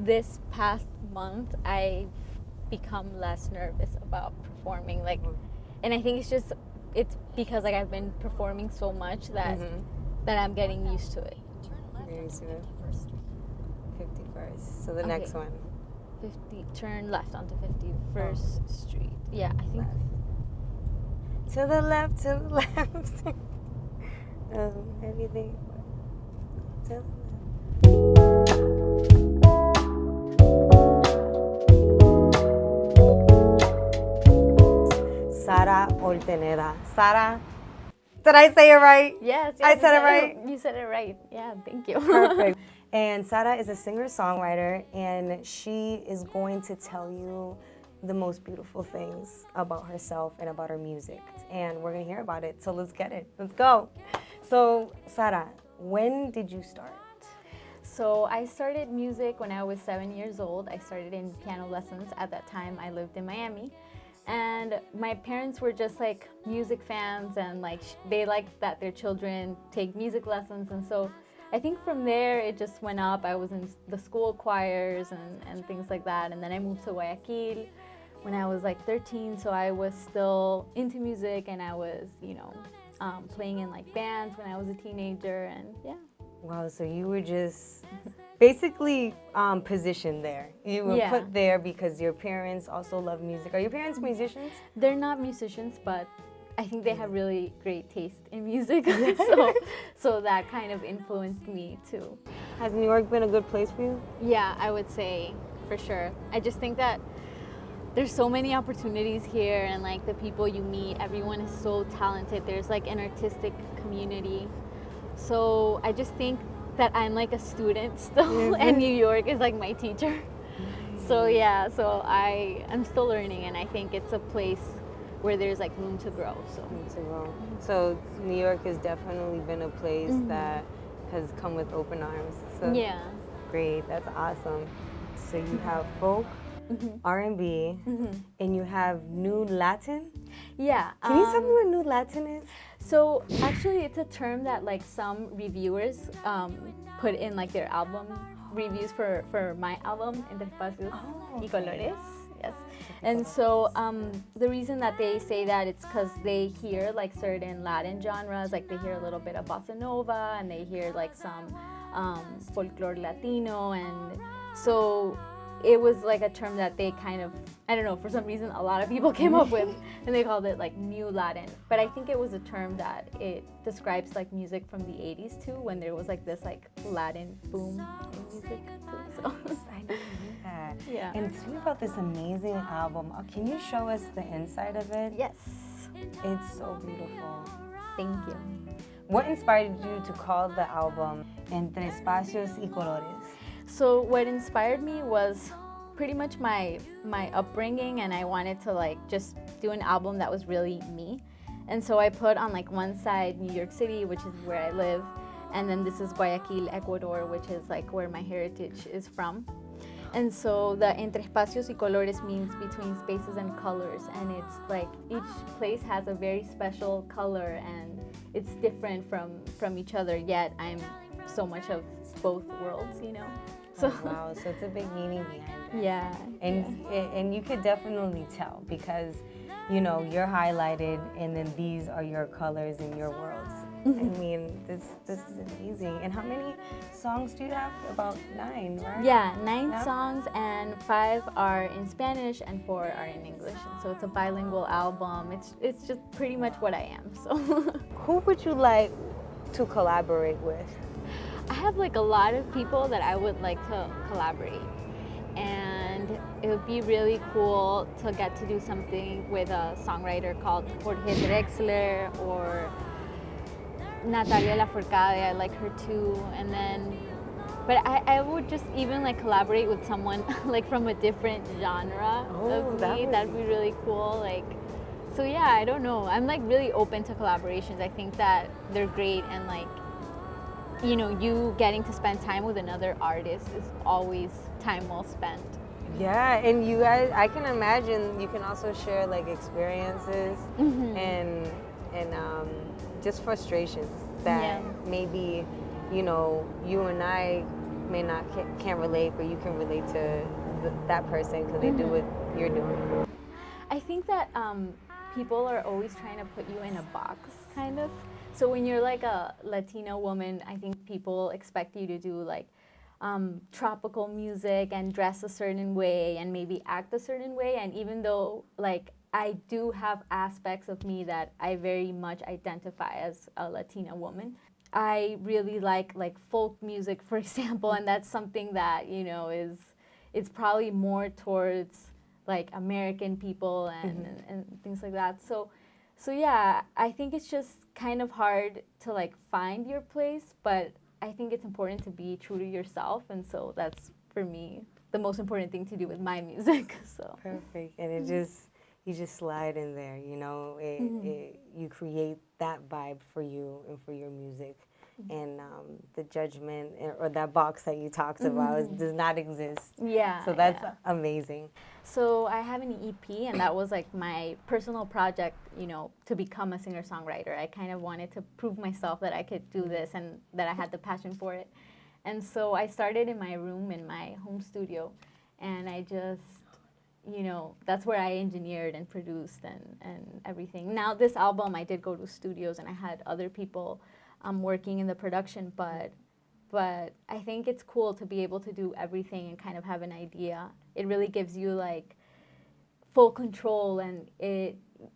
this past month I've become less nervous about performing. Like, and I think it's because like I've been performing so much that I'm getting used to it. Very soon. 51st. So the next one. 50. Turn left onto 51st Street. Yeah, I think. To the left, to the left. Everything. To the left. Sara Ontaneda. Sara, did I say it right? Yes, I said it right. You said it right. Yeah, thank you. Perfect. And Sara is a singer-songwriter, and she is going to tell you the most beautiful things about herself and about her music. And we're going to hear about it. So let's get it. Let's go. So, Sara, when did you start? So I started music when I was 7 years old. I started in piano lessons. At that time, I lived in Miami. And my parents were just like music fans, and like they liked that their children take music lessons. And so I think from there it just went up. I was in the school choirs and things like that. And then I moved to Guayaquil when I was like 13. So I was still into music, and I was, playing in like bands when I was a teenager, and yeah. Wow, so you were just basically positioned there. You were put there because your parents also love music. Are your parents musicians? They're not musicians, but I think they have really great taste in music. so that kind of influenced me too. Has New York been a good place for you? Yeah, I would say for sure. I just think that there's so many opportunities here, and like the people you meet, everyone is so talented. There's like an artistic community. So I just think that I'm like a student still, and New York is like my teacher. So yeah, so I'm still learning, and I think it's a place where there's like room to grow. So New York has definitely been a place that has come with open arms. So yeah. Great, that's awesome. So you have folk, R&B, and you have New Latin? Yeah. Can you tell me what New Latin is? So actually it's a term that like some reviewers put in like their album reviews for my album, eXpozed y Colores. Yes. And so the reason that they say that, it's because they hear like certain Latin genres, like they hear a little bit of bossa nova, and they hear like some folklore Latino, and so it was like a term that they kind of, I don't know, for some reason a lot of people came up with, and they called it like New Latin. But I think it was a term that it describes like music from the 80s too, when there was like this like Latin boom in music too. So I didn't know that. Yeah. And tell me about this amazing album. Can you show us the inside of it? Yes. It's so beautiful. Thank you. What inspired you to call the album Entre Espacios y Colores? So what inspired me was pretty much my upbringing, and I wanted to like just do an album that was really me. And so I put on like one side New York City, which is where I live, and then this is Guayaquil, Ecuador, which is like where my heritage is from. And so the Entre Espacios y Colores means between spaces and colors, and it's like each place has a very special color, and it's different from each other, yet I'm so much of both worlds, So wow, so it's a big meaning behind it. Yeah. And you could definitely tell because, you're highlighted, and then these are your colors in your worlds. I mean, this is amazing. And how many songs do you have? About 9, right? Yeah, 9 songs, and 5 are in Spanish and 4 are in English. And so it's a bilingual album. It's just pretty much what I am. So who would you like to collaborate with? I have like a lot of people that I would like to collaborate, and it would be really cool to get to do something with a songwriter called Jorge Drexler or Natalia Lafourcade. I like her too. And then, but I would just even like collaborate with someone like from a different genre of me. That'd be really cool. Like, so yeah, I don't know. I'm like really open to collaborations. I think that they're great, and like, you getting to spend time with another artist is always time well spent. Yeah, and you guys, I can imagine you can also share like experiences and just frustrations that maybe, you and I may not can't relate, but you can relate to that person because they do what you're doing? I think that people are always trying to put you in a box, kind of. So when you're like a Latina woman, I think people expect you to do like tropical music and dress a certain way and maybe act a certain way. And even though like I do have aspects of me that I very much identify as a Latina woman, I really like folk music, for example, and that's something that, you know, it's probably more towards like American people and things like that. So yeah, I think it's just kind of hard to like find your place, but I think it's important to be true to yourself, and so that's for me the most important thing to do with my music. So perfect, and you just slide in there, you know. You create that vibe for you and for your music, and the judgment or that box that you talked about does not exist. Yeah. So that's amazing. So I have an EP, and that was like my personal project, you know, to become a singer-songwriter. I kind of wanted to prove myself that I could do this and that I had the passion for it. And so I started in my room in my home studio, and I just, you know, that's where I engineered and produced and everything. Now this album, I did go to studios and I had other people working in the production, but I think it's cool to be able to do everything and kind of have an idea. It really gives you like full control, and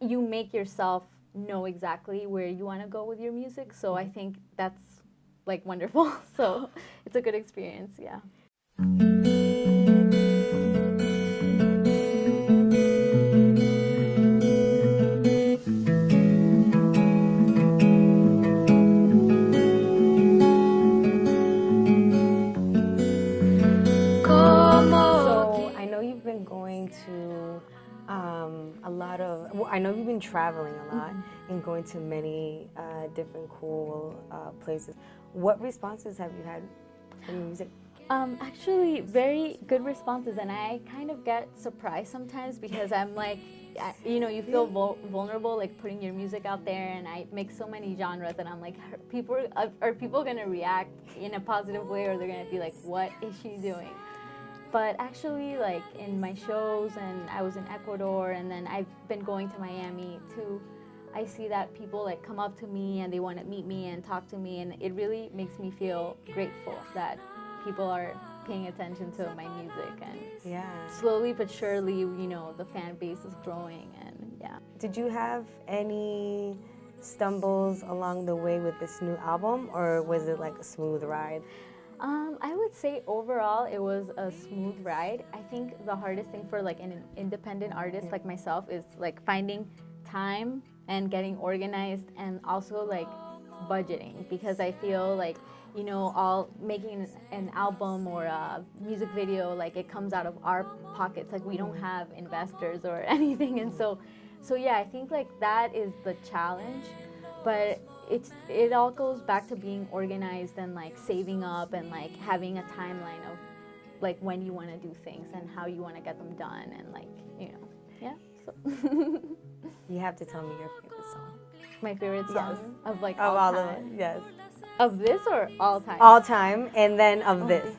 you make yourself know exactly where you want to go with your music. So I think that's like wonderful. So it's a good experience, yeah. I know you've been traveling a lot and going to many different cool places. What responses have you had from your music? Actually, very good responses, and I kind of get surprised sometimes because I'm like, you know, you feel vulnerable like putting your music out there, and I make so many genres, and I'm like, are people gonna react in a positive way, or they're gonna be like, what is she doing? But actually, like in my shows, and I was in Ecuador, and then I've been going to Miami too, I see that people like come up to me and they want to meet me and talk to me, and it really makes me feel grateful that people are paying attention to my music, and slowly but surely, you know, the fan base is growing, and yeah. Did you have any stumbles along the way with this new album, or was it like a smooth ride? I would say overall it was a smooth ride. I think the hardest thing for like an independent artist like myself is like finding time and getting organized, and also like budgeting, because I feel like, you know, all making an album or a music video, like it comes out of our pockets. Like we don't have investors or anything, and so yeah, I think like that is the challenge. But it all goes back to being organized and like saving up and like having a timeline of like when you want to do things and how you want to get them done, and like, you know, yeah. So. You have to tell me your favorite song. My favorite song of like of all time. Of it, yes. Of this or all time? All time, and then of this.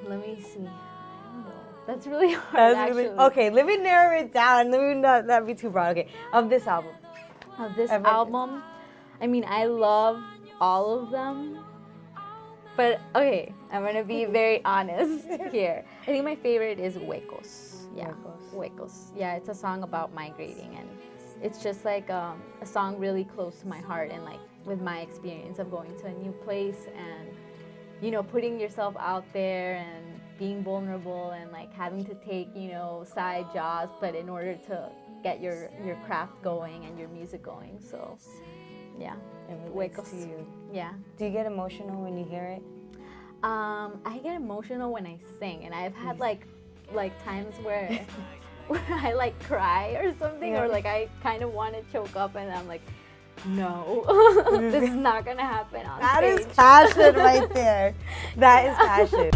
Let me see. That's really hard. Actually. Okay, let me narrow it down. Let me not be too broad. Okay, of this album. Of this album. I mean, I love all of them, but okay, I'm gonna be very honest here. I think my favorite is Huecos. Yeah, Huecos. Yeah, it's a song about migrating, and it's just like a song really close to my heart, and like with my experience of going to a new place and, you know, putting yourself out there and being vulnerable and like having to take, you know, side jobs, but in order to get your craft going and your music going. So. Yeah, Huecos to you. Yeah. Do you get emotional when you hear it? I get emotional when I sing, and I've had like times where I like cry or something, or like I kind of want to choke up, and I'm like, no, this is not gonna happen on stage. That is passion right there. That is passion.